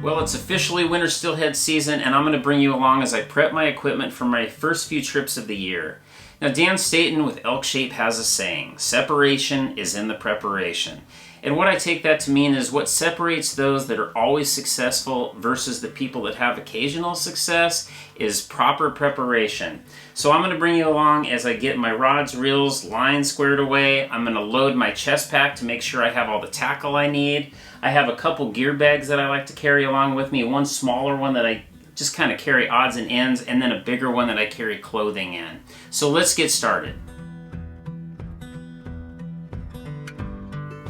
Well, it's officially winter steelhead season, and I'm going to bring you along as I prep my equipment for my first few trips of the year. Now, Dan Staton with Elk Shape has a saying, separation is in the preparation. And what I take that to mean is what separates those that are always successful versus the people that have occasional success is proper preparation. So I'm going to bring you along as I get my rods, reels, line squared away. I'm going to load my chest pack to make sure I have all the tackle I need. I have a couple gear bags that I like to carry along with me, one smaller one that I just kind of carry odds and ends, and then a bigger one that I carry clothing in. So let's get started.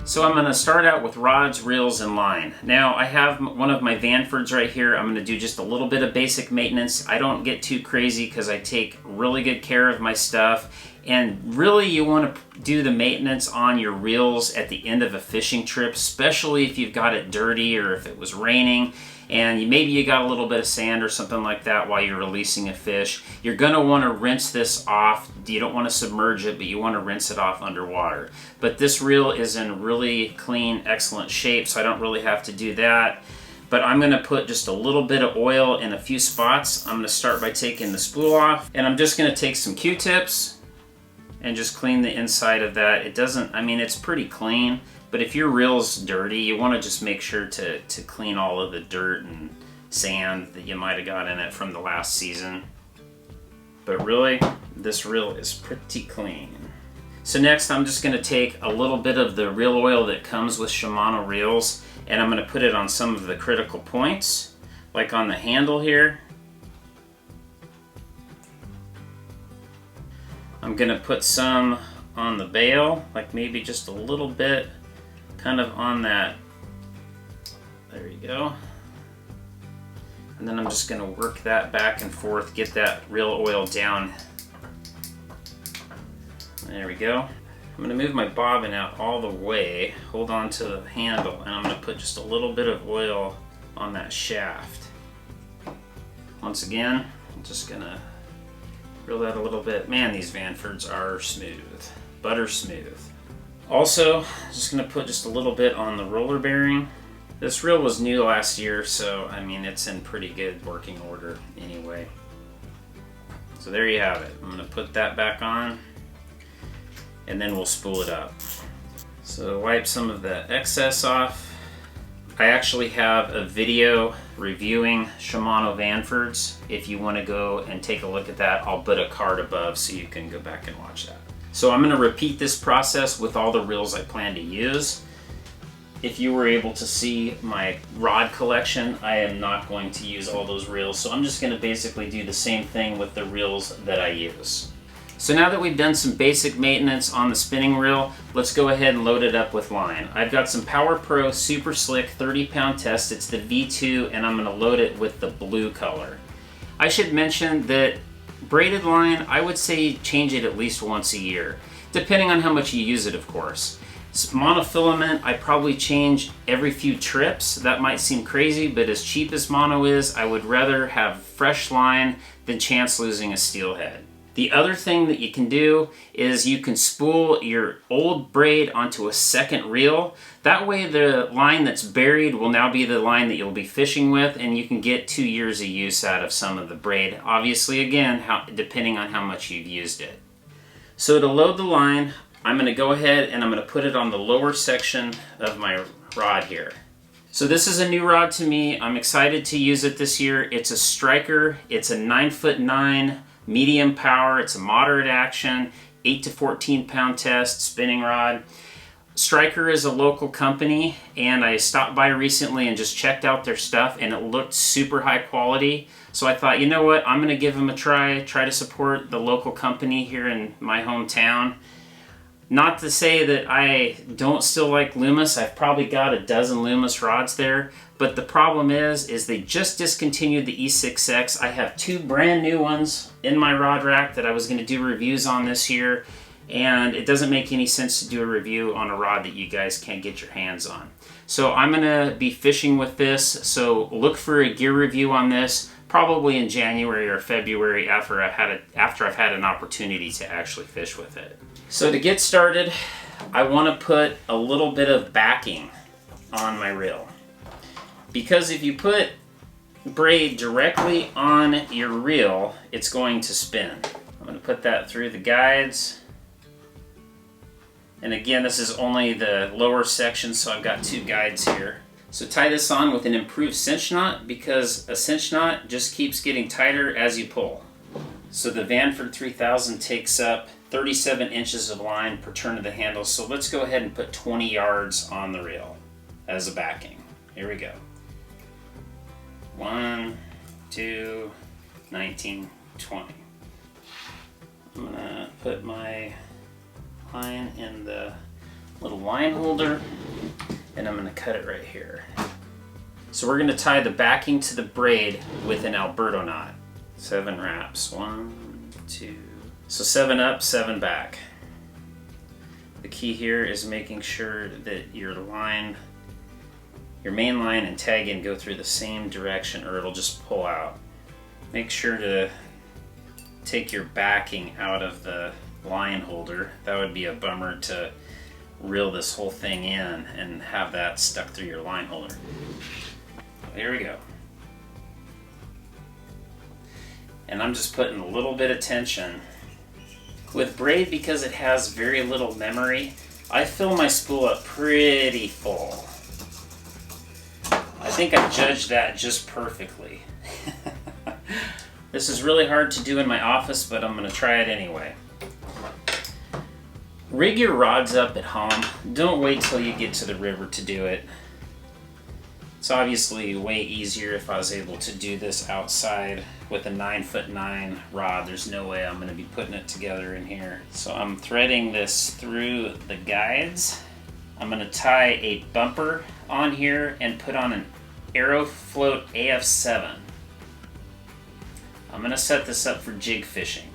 So I'm going to start out with rods, reels, and line. Now I have one of my Vanfords right here. I'm going to do just a little bit of basic maintenance. I don't get too crazy because I take really good care of my stuff. And really you want to do the maintenance on your reels at the end of a fishing trip, especially if you've got it dirty or if it was raining and maybe you got a little bit of sand or something like that while you're releasing a fish. You're going to want to rinse this off. You don't want to submerge it, but you want to rinse it off underwater. But this reel is in really clean, excellent shape, so I don't really have to do that. But I'm going to put just a little bit of oil in a few spots. I'm going to start by taking the spool off, and I'm just going to take some Q-tips and just clean the inside of that. It doesn't, I mean, it's pretty clean, but if your reel's dirty, you want to just make sure to clean all of the dirt and sand that you might have got in it from the last season. But really, this reel is pretty clean. So next, I'm just going to take a little bit of the reel oil that comes with Shimano reels, and I'm going to put it on some of the critical points, like on the handle here. I'm going to put some on the bail, like maybe just a little bit, kind of on that. There you go. And then I'm just going to work that back and forth, get that reel oil down. There we go. I'm going to move my bobbin out all the way, hold on to the handle, and I'm going to put just a little bit of oil on that shaft. Once again, I'm just going to reel that a little bit. Man, these Vanfords are smooth, butter smooth. Also, just going to put just a little bit on the roller bearing. This reel was new last year, so I mean it's in pretty good working order anyway. So there you have it. I'm going to put that back on, and then we'll spool it up. So wipe some of the excess off. I actually have a video reviewing Shimano Vanfords. If you want to go and take a look at that, I'll put a card above so you can go back and watch that. So I'm going to repeat this process with all the reels I plan to use. If you were able to see my rod collection, I am not going to use all those reels, so I'm just going to basically do the same thing with the reels that I use. So now that we've done some basic maintenance on the spinning reel, let's go ahead and load it up with line. I've got some Power Pro Super Slick 30-pound test. It's the V2, and I'm going to load it with the blue color. I should mention that braided line, I would say change it at least once a year, depending on how much you use it, of course. Monofilament, I probably change every few trips. That might seem crazy, but as cheap as mono is, I would rather have fresh line than chance losing a steelhead. The other thing that you can do is you can spool your old braid onto a second reel. That way the line that's buried will now be the line that you'll be fishing with, and you can get 2 years of use out of some of the braid. Obviously, again, depending on how much you've used it. So to load the line, I'm going to go ahead and I'm going to put it on the lower section of my rod here. So this is a new rod to me. I'm excited to use it this year. It's a Striker. It's a 9'9" medium power. It's a moderate action, 8 to 14 pound test spinning rod. Striker is a local company, and I stopped by recently and just checked out their stuff, and it looked super high quality. So I thought, you know what, I'm going to give them a try to support the local company here in my hometown. Not to say that I don't still like Loomis. I've probably got a dozen Loomis rods there, but the problem is they just discontinued the E6X. I have 2 brand new ones in my rod rack that I was going to do reviews on this year, and it doesn't make any sense to do a review on a rod that you guys can't get your hands on. So I'm going to be fishing with this, so look for a gear review on this probably in January or February after I've had an opportunity to actually fish with it. So to get started, I want to put a little bit of backing on my reel. Because if you put braid directly on your reel, it's going to spin. I'm going to put that through the guides. And again, this is only the lower section, so I've got 2 guides here. So tie this on with an improved cinch knot, because a cinch knot just keeps getting tighter as you pull. So the Vanford 3000 takes up 37 inches of line per turn of the handle, so let's go ahead and put 20 yards on the reel as a backing. Here we go. 1, 2, 19, 20. I'm gonna put my line in the little line holder, and I'm gonna cut it right here. So we're gonna tie the backing to the braid with an Alberto knot. 7 wraps, 1, 2. So 7 up, 7 back. The key here is making sure that your line, your main line and tag end go through the same direction, or it'll just pull out. Make sure to take your backing out of the line holder. That would be a bummer to reel this whole thing in and have that stuck through your line holder. Here we go. And I'm just putting a little bit of tension. With braid, because it has very little memory, I fill my spool up pretty full. I think I judged that just perfectly. This is really hard to do in my office, but I'm going to try it anyway. Rig your rods up at home. Don't wait till you get to the river to do it. It's obviously way easier if I was able to do this outside with a 9'9" rod. There's no way I'm going to be putting it together in here. So I'm threading this through the guides. I'm going to tie a bumper on here and put on an Aerofloat AF7. I'm going to set this up for jig fishing.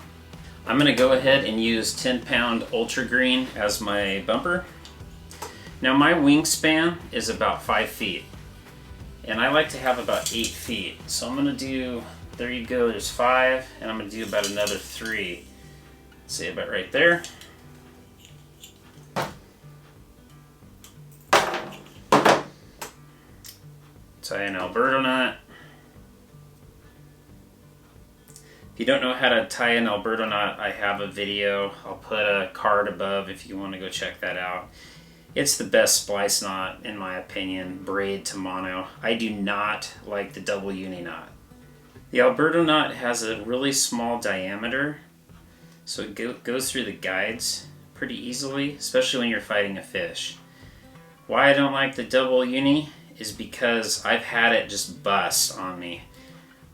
I'm going to go ahead and use 10-pound Ultra Green as my bumper. Now my wingspan is about 5 feet, and I like to have about 8 feet. So I'm going to do, there you go, there's 5, and I'm going to do about another 3. Say about right there. Tie an Alberto knot. If you don't know how to tie an Alberto knot, I have a video. I'll put a card above if you want to go check that out. It's the best splice knot, in my opinion, braid to mono. I do not like the double uni knot. The Alberto knot has a really small diameter, so it goes through the guides pretty easily, especially when you're fighting a fish. Why I don't like the double uni is because I've had it just bust on me.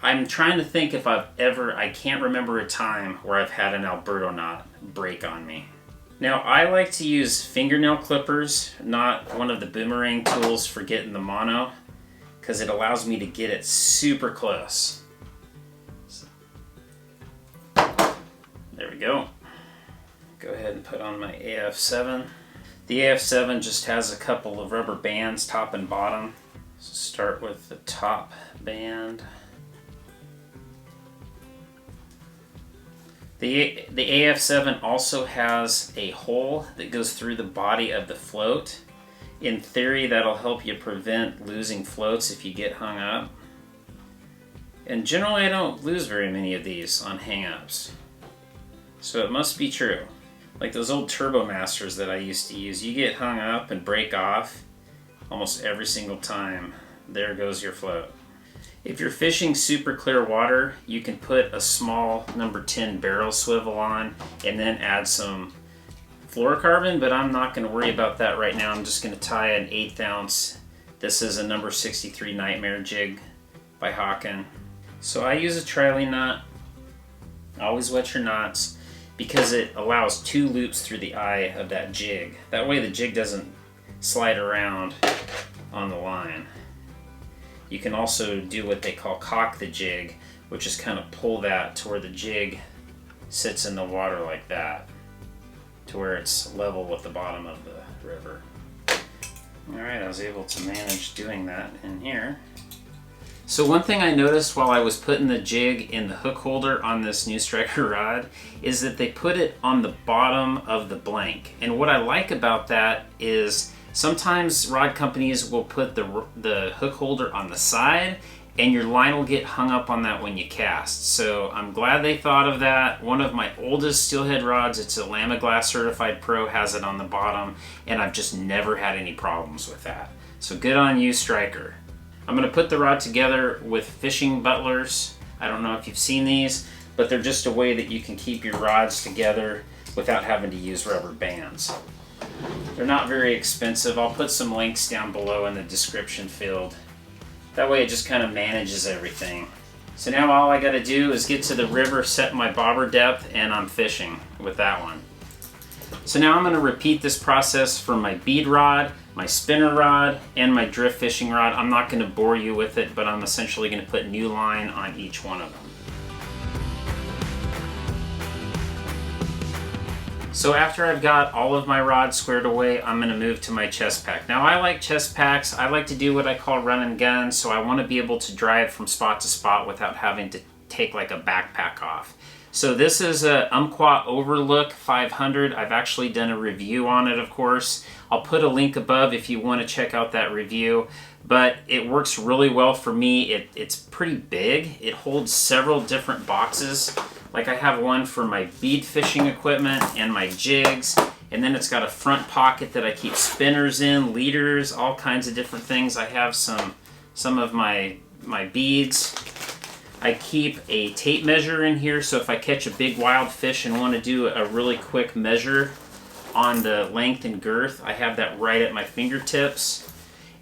I'm trying to think if I can't remember a time where I've had an Alberto knot break on me. Now I like to use fingernail clippers, not one of the boomerang tools for getting the mono, because it allows me to get it super close. There we go. Go ahead and put on my AF7. The AF7 just has a couple of rubber bands, top and bottom. So start with the top band. The AF7 also has a hole that goes through the body of the float. In theory, that'll help you prevent losing floats if you get hung up. And generally I don't lose very many of these on hang-ups. So it must be true. Like those old Turbo Masters that I used to use, you get hung up and break off almost every single time. There goes your float. If you're fishing super clear water, you can put a small number 10 barrel swivel on and then add some fluorocarbon, but I'm not going to worry about that right now. I'm just going to tie an 1/8 ounce. This is a number 63 Nightmare jig by Hawken. So I use a trilene knot. Always wet your knots, because it allows 2 loops through the eye of that jig. That way the jig doesn't slide around on the line. You can also do what they call cock the jig, which is kind of pull that to where the jig sits in the water like that, to where it's level with the bottom of the river. Alright, I was able to manage doing that in here. So one thing I noticed while I was putting the jig in the hook holder on this new striker rod is that they put it on the bottom of the blank. And what I like about that is sometimes rod companies will put the hook holder on the side and your line will get hung up on that when you cast. So I'm glad they thought of that. One of my oldest steelhead rods, it's a Lama Glass Certified Pro, has it on the bottom, and I've just never had any problems with that. So good on you, Striker. I'm going to put the rod together with fishing butlers. I don't know if you've seen these, but they're just a way that you can keep your rods together without having to use rubber bands. They're not very expensive. I'll put some links down below in the description field. That way it just kind of manages everything. So now all I got to do is get to the river, set my bobber depth, and I'm fishing with that one. So now I'm going to repeat this process for my bead rod, my spinner rod, and my drift fishing rod. I'm not going to bore you with it, but I'm essentially going to put new line on each one of them. So after I've got all of my rods squared away, I'm going to move to my chest pack. Now I like chest packs. I like to do what I call run and gun, so I want to be able to drive from spot to spot without having to take like a backpack off. So this is a Umpqua Overlook 500. I've actually done a review on it, of course. I'll put a link above if you want to check out that review. But it works really well for me. It's pretty big. It holds several different boxes. Like I have one for my bead fishing equipment and my jigs. And then it's got a front pocket that I keep spinners in, leaders, all kinds of different things. I have some of my beads. I keep a tape measure in here, so if I catch a big wild fish and want to do a really quick measure on the length and girth, I have that right at my fingertips.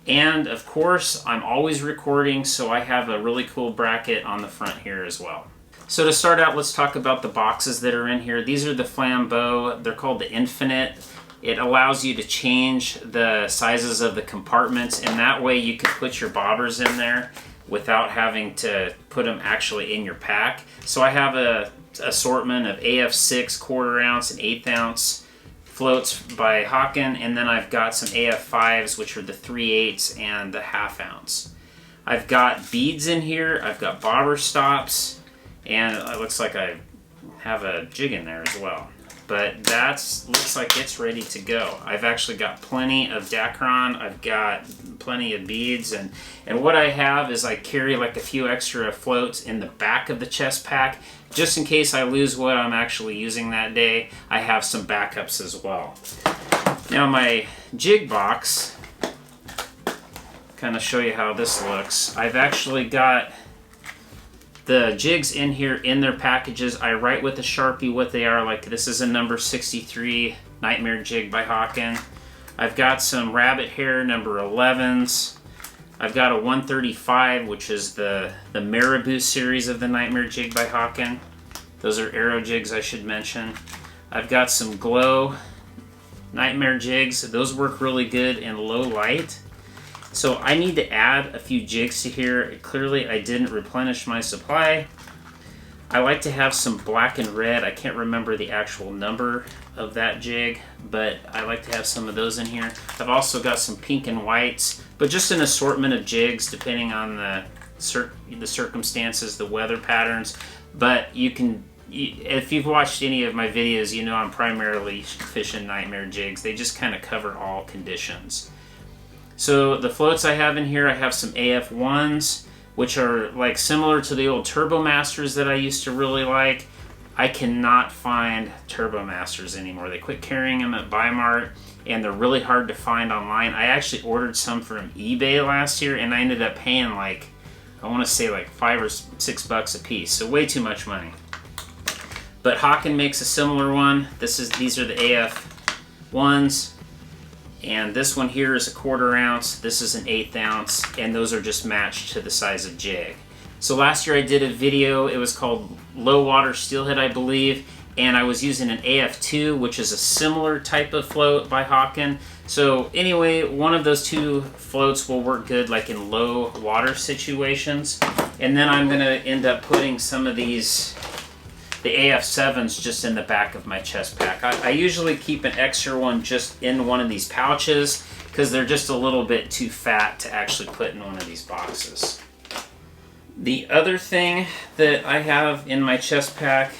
And of course, I'm always recording, so I have a really cool bracket on the front here as well. So to start out, let's talk about the boxes that are in here. These are the Flambeau. They're called the Infinite. It allows you to change the sizes of the compartments, and that way you can put your bobbers in there without having to put them actually in your pack. So I have a assortment of AF6 1/4 ounce and 1/8 ounce floats by Hawken, and then I've got some AF5s, which are the 3/8 and the 1/2 ounce. I've got beads in here, I've got bobber stops, and it looks like I have a jig in there as well. But that looks like it's ready to go. I've actually got plenty of Dacron, I've got plenty of beads, and what I have is I carry like a few extra floats in the back of the chest pack, just in case I lose what I'm actually using that day. I have some backups as well. Now my jig box, kind of show you how this looks. I've actually got the jigs in here in their packages. I write with a Sharpie what they are. Like this is a number 63 Nightmare jig by Hawken. I've got some rabbit hair number 11s. I've got a 135, which is the Marabou series of the Nightmare jig by Hawken. Those are arrow jigs, I should mention. I've got some Glow Nightmare jigs. Those work really good in low light. So I need to add a few jigs to here. Clearly I didn't replenish my supply. I like to have some black and red. I can't remember the actual number of that jig, but I like to have some of those in here. I've also got some pink and whites, but just an assortment of jigs depending on the circumstances, the weather patterns. But you can, if you've watched any of my videos, you know I'm primarily fishing Nightmare jigs. They just kind of cover all conditions. So the floats I have in here, I have some AF1s, which are like similar to the old Turbo Masters that I used to really like. I cannot find Turbo Masters anymore. They quit carrying them at Bi-Mart, and they're really hard to find online. I actually ordered some from eBay last year, and I ended up paying like, I want to say like $5 or $6 a piece, so way too much money. But Hawken makes a similar one. These are the AF1s. And this one here is a 1/4 ounce, this is an 1/8 ounce, and those are just matched to the size of jig. So last year I did a video, it was called Low Water Steelhead, I believe, and I was using an AF2, which is a similar type of float by Hawken. So anyway, one of those two floats will work good like in low water situations. And then I'm gonna end up putting some of these, the AF7s, just in the back of my chest pack. I usually keep an extra one just in one of these pouches because they're just a little bit too fat to actually put in one of these boxes. The other thing that I have in my chest pack,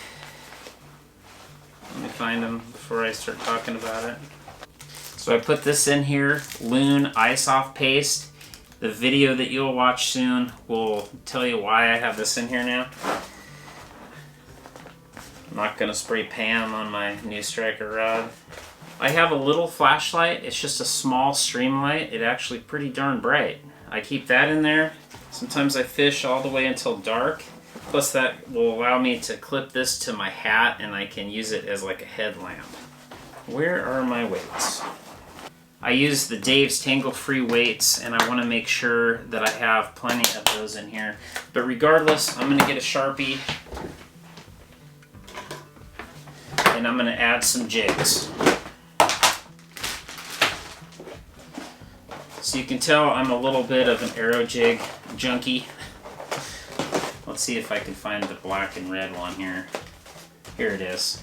let me find them before I start talking about it. So I put this in here, Loon Ice Off Paste. The video that you'll watch soon will tell you why I have this in here now. I'm not going to spray Pam on my new striker rod. I have a little flashlight. It's just a small stream light. It's actually pretty darn bright. I keep that in there. Sometimes I fish all the way until dark. Plus that will allow me to clip this to my hat and I can use it as like a headlamp. Where are my weights? I use the Dave's Tangle-Free weights and I want to make sure that I have plenty of those in here. But regardless, I'm going to get a Sharpie and I'm going to add some jigs. So you can tell I'm a little bit of an arrow jig junkie. Let's see if I can find the black and red one here. Here it is.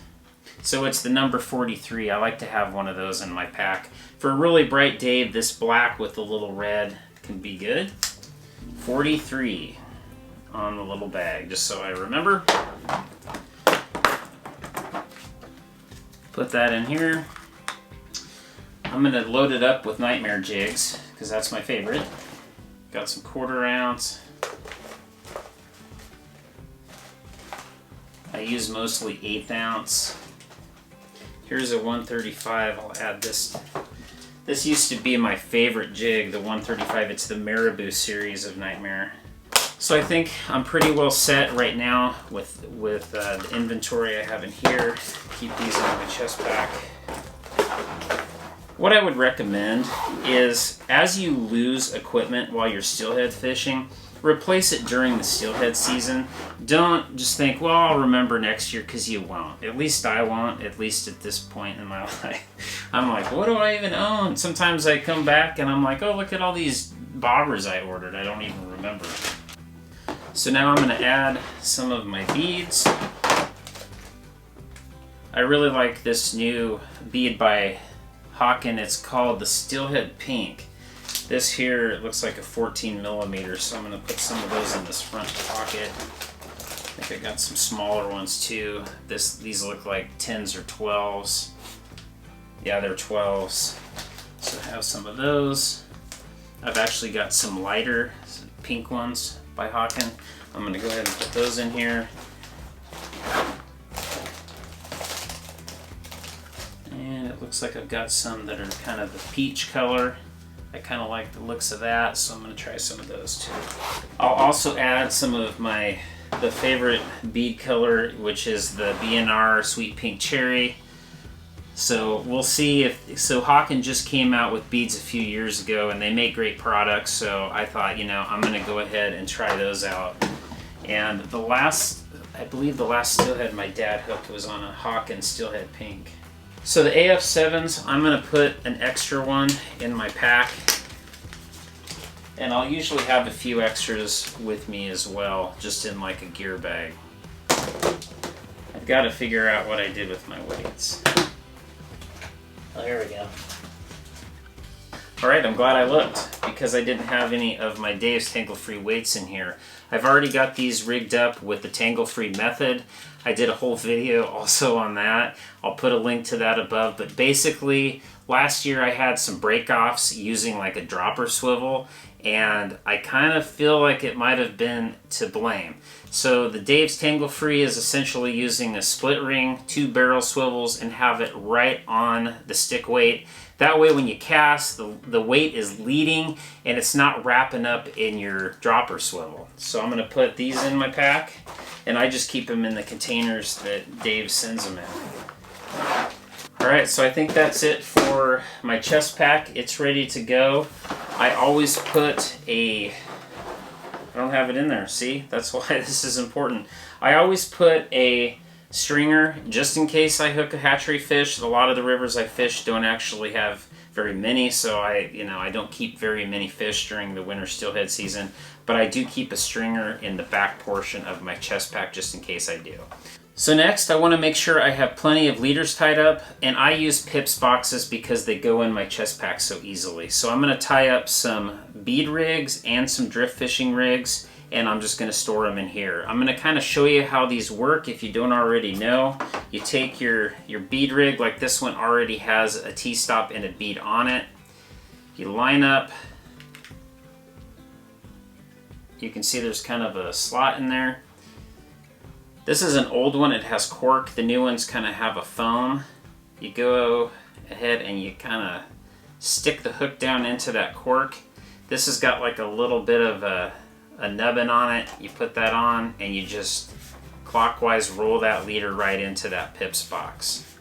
So it's the number 43. I like to have one of those in my pack. For a really bright day, this black with the little red can be good. 43 on the little bag, just so I remember. Put that in here. I'm going to load it up with Nightmare jigs, because that's my favorite. Got some 1/4 ounce. I use mostly 1/8 ounce. Here's a 135. I'll add this. This used to be my favorite jig, the 135. It's the Marabou series of Nightmare. So I think I'm pretty well set right now with the inventory I have in here. Keep these in my chest pack. What I would recommend is, as you lose equipment while you're steelhead fishing, replace it during the steelhead season. Don't just think, well, I'll remember next year, because you won't. At least I won't, at least at this point in my life. I'm like, what do I even own? Sometimes I come back and I'm like, oh, look at all these bobbers I ordered. I don't even remember. So now I'm going to add some of my beads. I really like this new bead by Hawken. It's called the Steelhead Pink. This here, it looks like a 14 millimeter, so I'm going to put some of those in this front pocket. I think I got some smaller ones too. These look like 10s or 12s. Yeah, they're 12s. So I have some of those. I've actually got some lighter pink ones by Hawken. I'm going to go ahead and put those in here. And it looks like I've got some that are kind of a peach color. I kind of like the looks of that, so I'm going to try some of those too. I'll also add some of the favorite bead color, which is the B&R Sweet Pink Cherry. So we'll see if, so Hawken just came out with beads a few years ago and they make great products, so I thought, you know, I'm going to go ahead and try those out. And I believe the last steelhead my dad hooked was on a Hawken Steelhead Pink. So the AF7s, I'm going to put an extra one in my pack. And I'll usually have a few extras with me as well, just in like a gear bag. I've got to figure out what I did with my weights. Oh, here we go. Alright, I'm glad I looked, because I didn't have any of my Dave's Tangle-Free weights in here. I've already got these rigged up with the Tangle-Free method. I did a whole video also on that. I'll put a link to that above, but basically last year I had some break-offs using like a dropper swivel, and I kind of feel like it might have been to blame. So the Dave's Tangle-Free is essentially using a split ring, 2 barrel swivels, and have it right on the stick weight. That way when you cast, the weight is leading and it's not wrapping up in your dropper swivel. So I'm going to put these in my pack, and I just keep them in the containers that Dave sends them in. Alright, so I think that's it for my chest pack. It's ready to go. I always put I don't have it in there, see? That's why this is important. I always put a stringer just in case I hook a hatchery fish. A lot of the rivers I fish don't actually have very many, so I don't keep very many fish during the winter steelhead season, but I do keep a stringer in the back portion of my chest pack just in case I do. So next, I want to make sure I have plenty of leaders tied up, and I use Pips boxes because they go in my chest pack so easily. So I'm going to tie up some bead rigs and some drift fishing rigs and I'm just going to store them in here. I'm going to kind of show you how these work if you don't already know. You take your bead rig, like this one already has a T-stop and a bead on it. You line up. You can see there's kind of a slot in there. This is an old one, it has cork. The new ones kind of have a foam. You go ahead and you kind of stick the hook down into that cork. This has got like a little bit of a nubbin on it. You put that on and you just clockwise roll that leader right into that pips box.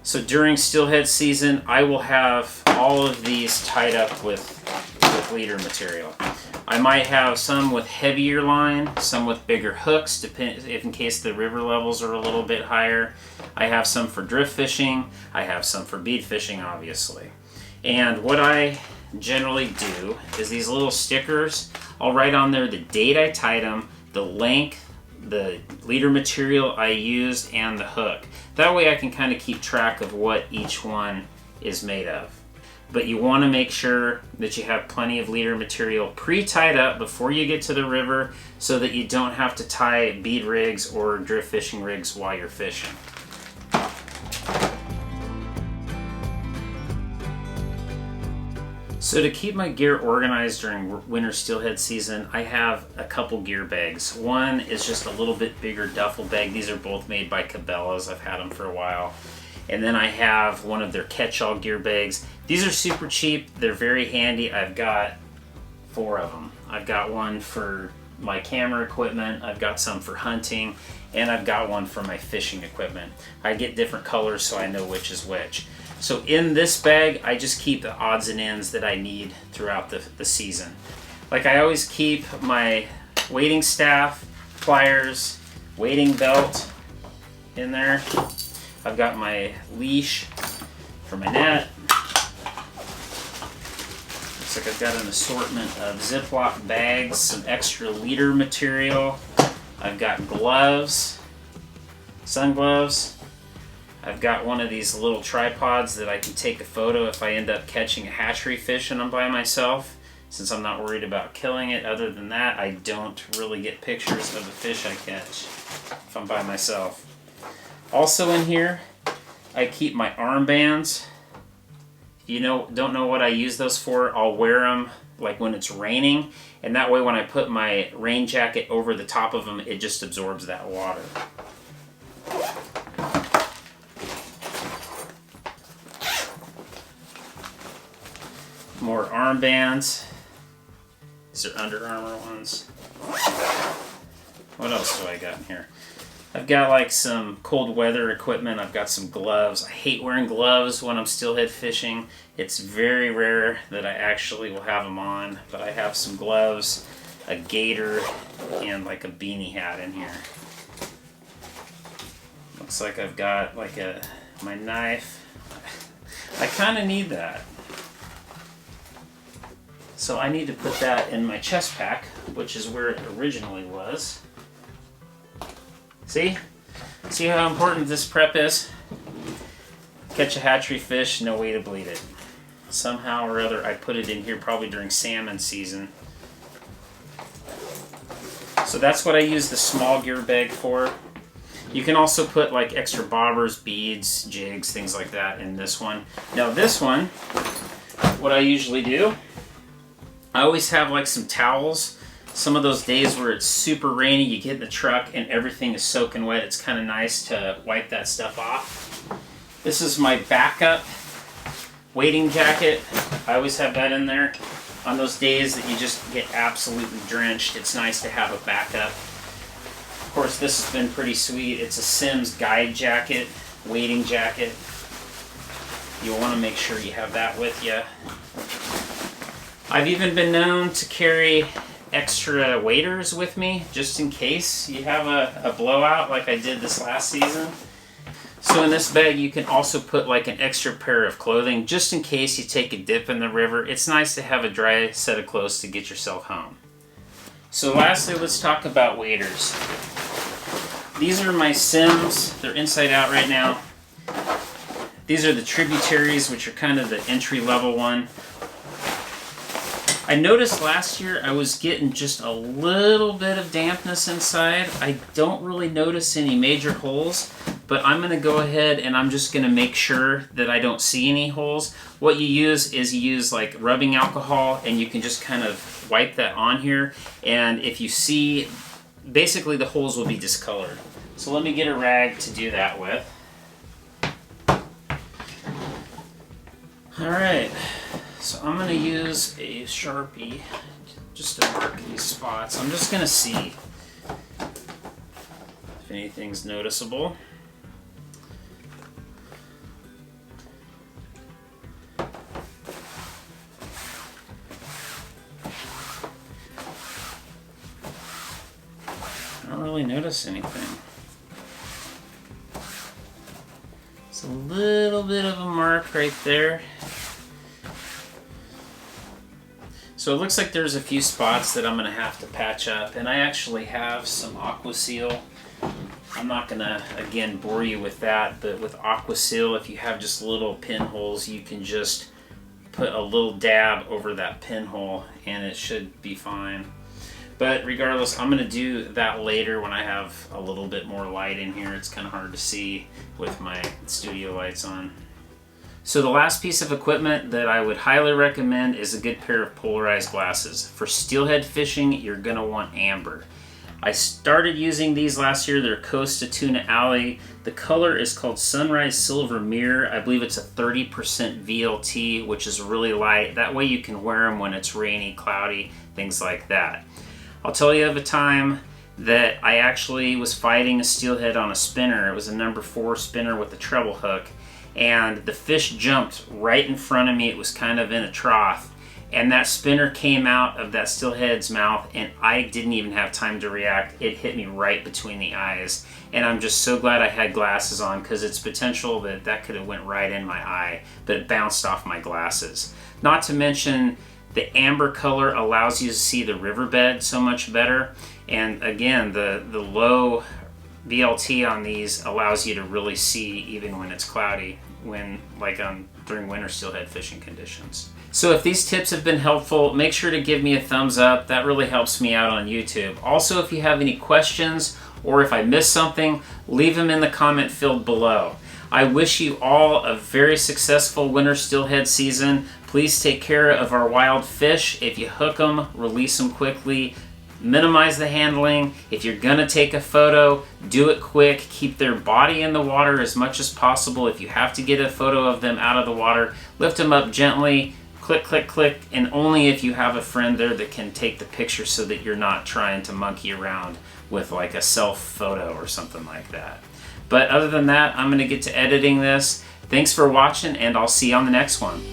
So during steelhead season, I will have all of these tied up with leader material. I might have some with heavier line, some with bigger hooks, if in case the river levels are a little bit higher. I have some for drift fishing. I have some for bead fishing, obviously. And what I generally do is these little stickers, I'll write on there the date I tied them, the length, the leader material I used, and the hook. That way I can kind of keep track of what each one is made of. But you want to make sure that you have plenty of leader material pre-tied up before you get to the river so that you don't have to tie bead rigs or drift fishing rigs while you're fishing. So to keep my gear organized during winter steelhead season, I have a couple gear bags. One is just a little bit bigger duffel bag. These are both made by Cabela's. I've had them for a while. And then I have one of their catch-all gear bags. These are super cheap. They're very handy. I've got 4 of them. I've got one for my camera equipment, I've got some for hunting, and I've got one for my fishing equipment. I get different colors so I know which is which. So in this bag, I just keep the odds and ends that I need throughout the season. Like I always keep my wading staff, pliers, wading belt in there. I've got my leash for my net. Looks like I've got an assortment of Ziploc bags, some extra leader material. I've got gloves, sun gloves. I've got one of these little tripods that I can take a photo if I end up catching a hatchery fish and I'm by myself, since I'm not worried about killing it. Other than that, I don't really get pictures of the fish I catch if I'm by myself. Also in here, I keep my armbands. If you don't know what I use those for, I'll wear them like when it's raining, and that way when I put my rain jacket over the top of them, it just absorbs that water. More armbands. These are Under Armour ones. What else do I got in here? I've got like some cold weather equipment. I've got some gloves. I hate wearing gloves when I'm steelhead fishing. It's very rare that I actually will have them on, but I have some gloves, a gaiter, and like a beanie hat in here. Looks like I've got like my knife. I kind of need that. So I need to put that in my chest pack, which is where it originally was. See? See how important this prep is? Catch a hatchery fish, no way to bleed it. Somehow or other, I put it in here probably during salmon season. So that's what I use the small gear bag for. You can also put like extra bobbers, beads, jigs, things like that in this one. Now this one, what I usually do, I always have like some towels. Some of those days where it's super rainy, you get in the truck and everything is soaking wet. It's kind of nice to wipe that stuff off. This is my backup wading jacket. I always have that in there. On those days that you just get absolutely drenched, it's nice to have a backup. Of course, this has been pretty sweet. It's a Simms guide jacket, wading jacket. You'll want to make sure you have that with you. I've even been known to carry extra waders with me, just in case you have a blowout like I did this last season. So in this bag you can also put like an extra pair of clothing, just in case you take a dip in the river. It's nice to have a dry set of clothes to get yourself home. So lastly, let's talk about waders. These are my Simms. They're inside out right now. These are the tributaries, which are kind of the entry-level one. I noticed last year I was getting just a little bit of dampness inside. I don't really notice any major holes, but I'm going to go ahead and I'm just going to make sure that I don't see any holes. What you use like rubbing alcohol, and you can just kind of wipe that on here, and if you see, basically the holes will be discolored. So let me get a rag to do that with. Alright, so I'm going to use a Sharpie just to mark these spots. I'm just going to see if anything's noticeable. I don't really notice anything. It's a little bit of a mark right there. So it looks like there's a few spots that I'm going to have to patch up, and I actually have some Aqua Seal. I'm not going to, again, bore you with that, but with Aqua Seal, if you have just little pinholes, you can just put a little dab over that pinhole and it should be fine. But regardless, I'm going to do that later when I have a little bit more light in here. It's kind of hard to see with my studio lights on. So the last piece of equipment that I would highly recommend is a good pair of polarized glasses. For steelhead fishing, you're going to want amber. I started using these last year. They're Costa Tuna Alley. The color is called Sunrise Silver Mirror. I believe it's a 30% VLT, which is really light. That way you can wear them when it's rainy, cloudy, things like that. I'll tell you of a time that I actually was fighting a steelhead on a spinner. It was a number 4 spinner with a treble hook, and the fish jumped right in front of me. It was kind of in a trough, and that spinner came out of that steelhead's mouth, and I didn't even have time to react. It hit me right between the eyes, and I'm just so glad I had glasses on, because it's potential that that could have went right in my eye, but it bounced off my glasses. Not to mention, the amber color allows you to see the riverbed so much better, and again, the low VLT on these allows you to really see even when it's cloudy, during winter steelhead fishing conditions. So if these tips have been helpful, make sure to give me a thumbs up. That really helps me out on YouTube. Also, if you have any questions or if I missed something, leave them in the comment field below. I wish you all a very successful winter steelhead season. Please take care of our wild fish. If you hook them, release them quickly. Minimize the handling. If you're gonna take a photo, do it quick. Keep their body in the water as much as possible. If you have to get a photo of them out of the water, lift them up gently, click, click, click, and only if you have a friend there that can take the picture, so that you're not trying to monkey around with like a self photo or something like that. But other than that, I'm gonna get to editing this. Thanks for watching, and I'll see you on the next one.